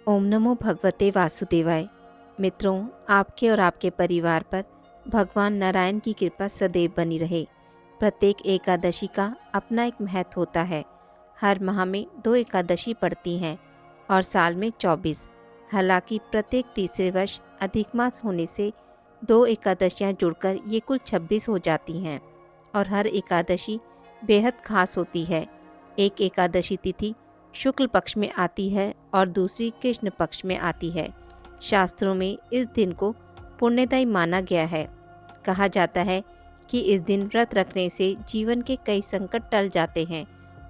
ओम नमो भगवते वासुदेवाय। मित्रों, आपके और आपके परिवार पर भगवान नारायण की कृपा सदैव बनी रहे। प्रत्येक एकादशी का अपना एक महत्व होता है। हर माह में 2 एकादशी पड़ती हैं और साल में 24। हालांकि प्रत्येक तीसरे वर्ष अधिक मास होने से 2 एकादशियाँ जुड़कर ये कुल 26 हो जाती हैं और हर एकादशी बेहद खास होती है। एक एकादशी तिथि शुक्ल पक्ष में आती है और दूसरी कृष्ण पक्ष में आती है। शास्त्रों में इस दिन को पुण्यदायी माना गया है। कहा जाता है कि इस दिन व्रत रखने से जीवन के कई संकट टल जाते हैं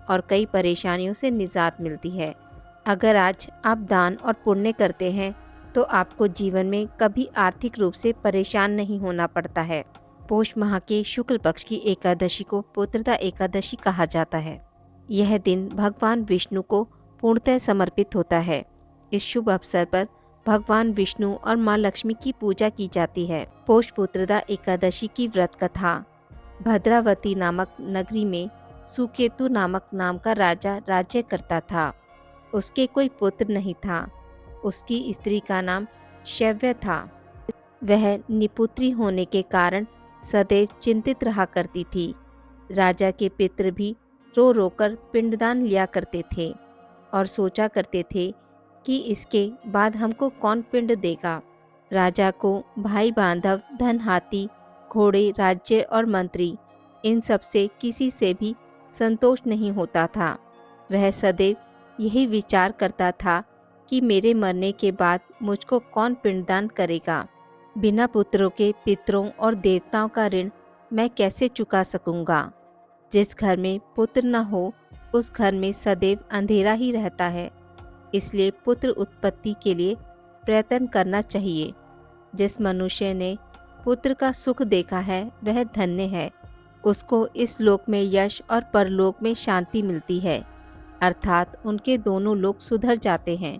और कई परेशानियों से निजात मिलती है। अगर आज आप दान और पुण्य करते हैं तो आपको जीवन में कभी आर्थिक रूप से परेशान नहीं होना पड़ता है। पौष माह के शुक्ल पक्ष की एकादशी को पुत्रदा एकादशी कहा जाता है। यह दिन भगवान विष्णु को पूर्णतः समर्पित होता है। इस शुभ अवसर पर भगवान विष्णु और माँ लक्ष्मी की पूजा की जाती है। पौष पुत्रदा एकादशी की व्रत कथा। भद्रावती नामक नगरी में सुकेतु नामक नाम का राजा राज्य करता था। उसके कोई पुत्र नहीं था। उसकी स्त्री का नाम शैव्य था। वह निपुत्री होने के कारण सदैव चिंतित रहा करती थी। राजा के पितृ भी रो रोकर पिंडदान लिया करते थे और सोचा करते थे कि इसके बाद हमको कौन पिंड देगा। राजा को भाई बांधव, धन, हाथी, घोड़े, राज्य और मंत्री, इन सब से किसी से भी संतोष नहीं होता था। वह सदैव यही विचार करता था कि मेरे मरने के बाद मुझको कौन पिंडदान करेगा। बिना पुत्रों के पितरों और देवताओं का ऋण मैं कैसे चुका सकूंगा। जिस घर में पुत्र न हो उस घर में सदैव अंधेरा ही रहता है। इसलिए पुत्र उत्पत्ति के लिए प्रयत्न करना चाहिए। जिस मनुष्य ने पुत्र का सुख देखा है वह धन्य है। उसको इस लोक में यश और परलोक में शांति मिलती है, अर्थात उनके दोनों लोक सुधर जाते हैं।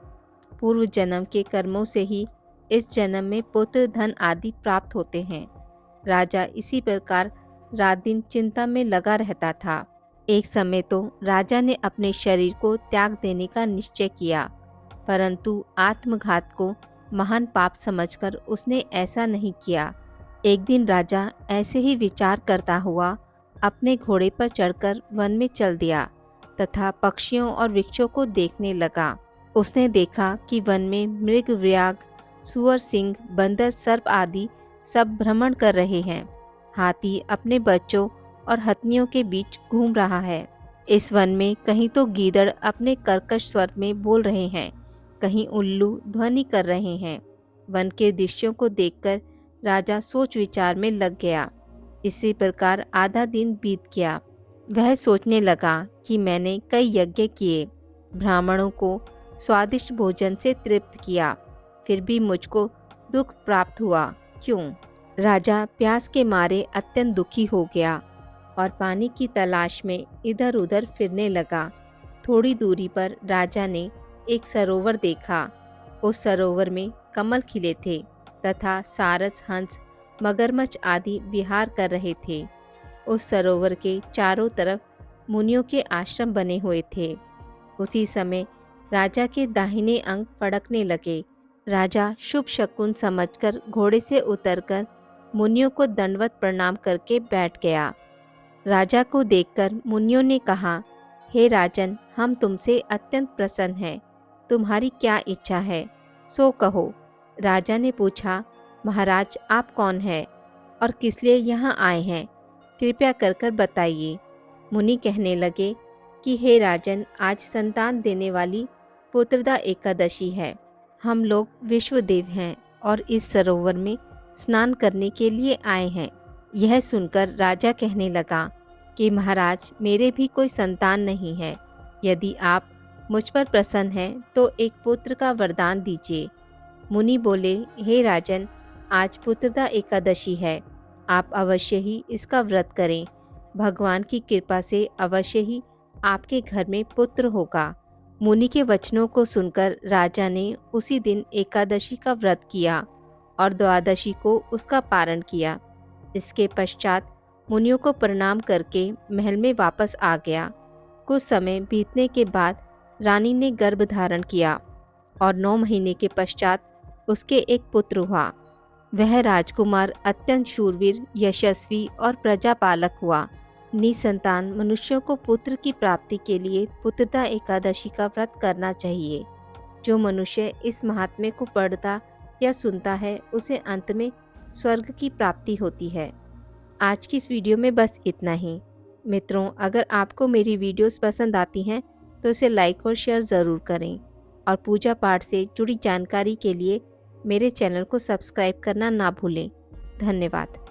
पूर्व जन्म के कर्मों से ही इस जन्म में पुत्र, धन आदि प्राप्त होते हैं। राजा इसी प्रकार रात दिन चिंता में लगा रहता था। एक समय तो राजा ने अपने शरीर को त्याग देने का निश्चय किया, परंतु आत्मघात को महान पाप समझकर उसने ऐसा नहीं किया। एक दिन राजा ऐसे ही विचार करता हुआ अपने घोड़े पर चढ़कर वन में चल दिया तथा पक्षियों और वृक्षों को देखने लगा। उसने देखा कि वन में मृग, व्याघ्र, सुअर, सिंह, बंदर, सर्प आदि सब भ्रमण कर रहे हैं। हाथी अपने बच्चों और हथनियों के बीच घूम रहा है। इस वन में कहीं तो गीदड़ अपने कर्कश स्वर में बोल रहे हैं, कहीं उल्लू ध्वनि कर रहे हैं। वन के दृश्यों को देखकर राजा सोच विचार में लग गया। इसी प्रकार आधा दिन बीत गया। वह सोचने लगा कि मैंने कई यज्ञ किए, ब्राह्मणों को स्वादिष्ट भोजन से तृप्त किया, फिर भी मुझको दुख प्राप्त हुआ, क्यों? राजा प्यास के मारे अत्यंत दुखी हो गया और पानी की तलाश में इधर उधर फिरने लगा। थोड़ी दूरी पर राजा ने एक सरोवर देखा। उस सरोवर में कमल खिले थे तथा सारस, हंस, मगरमच्छ आदि विहार कर रहे थे। उस सरोवर के चारों तरफ मुनियों के आश्रम बने हुए थे। उसी समय राजा के दाहिने अंग फड़कने लगे। राजा शुभ शकुन समझकर घोड़े से उतरकर मुनियों को दंडवत प्रणाम करके बैठ गया। राजा को देखकर मुनियों ने कहा, हे राजन, हम तुमसे अत्यंत प्रसन्न हैं। तुम्हारी क्या इच्छा है, सो कहो। राजा ने पूछा, महाराज, आप कौन हैं और किस लिए यहाँ आए हैं? कृपया कर बताइए। मुनि कहने लगे कि हे राजन, आज संतान देने वाली पुत्रदा एकादशी है। हम लोग विश्वदेव हैं और इस सरोवर में स्नान करने के लिए आए हैं। यह सुनकर राजा कहने लगा कि महाराज, मेरे भी कोई संतान नहीं है। यदि आप मुझ पर प्रसन्न हैं तो एक पुत्र का वरदान दीजिए। मुनि बोले, हे राजन, आज पुत्रदा एकादशी है। आप अवश्य ही इसका व्रत करें। भगवान की कृपा से अवश्य ही आपके घर में पुत्र होगा। मुनि के वचनों को सुनकर राजा ने उसी दिन एकादशी का व्रत किया और द्वादशी को उसका पारण किया। इसके पश्चात मुनियों को प्रणाम करके महल में वापस आ गया। कुछ समय बीतने के बाद रानी ने गर्भ धारण किया। और 9 महीने के पश्चात उसके एक पुत्र हुआ। वह राजकुमार अत्यंत शूरवीर, यशस्वी और प्रजापालक हुआ। निसंतान मनुष्यों को पुत्र की प्राप्ति के लिए पुत्रदा एकादशी का व्रत करना चाहिए। जो मनुष्य इस महात्म्य को पढ़ता या सुनता है उसे अंत में स्वर्ग की प्राप्ति होती है। आज की इस वीडियो में बस इतना ही। मित्रों, अगर आपको मेरी वीडियोस पसंद आती हैं तो इसे लाइक और शेयर ज़रूर करें और पूजा पाठ से जुड़ी जानकारी के लिए मेरे चैनल को सब्सक्राइब करना ना भूलें। धन्यवाद।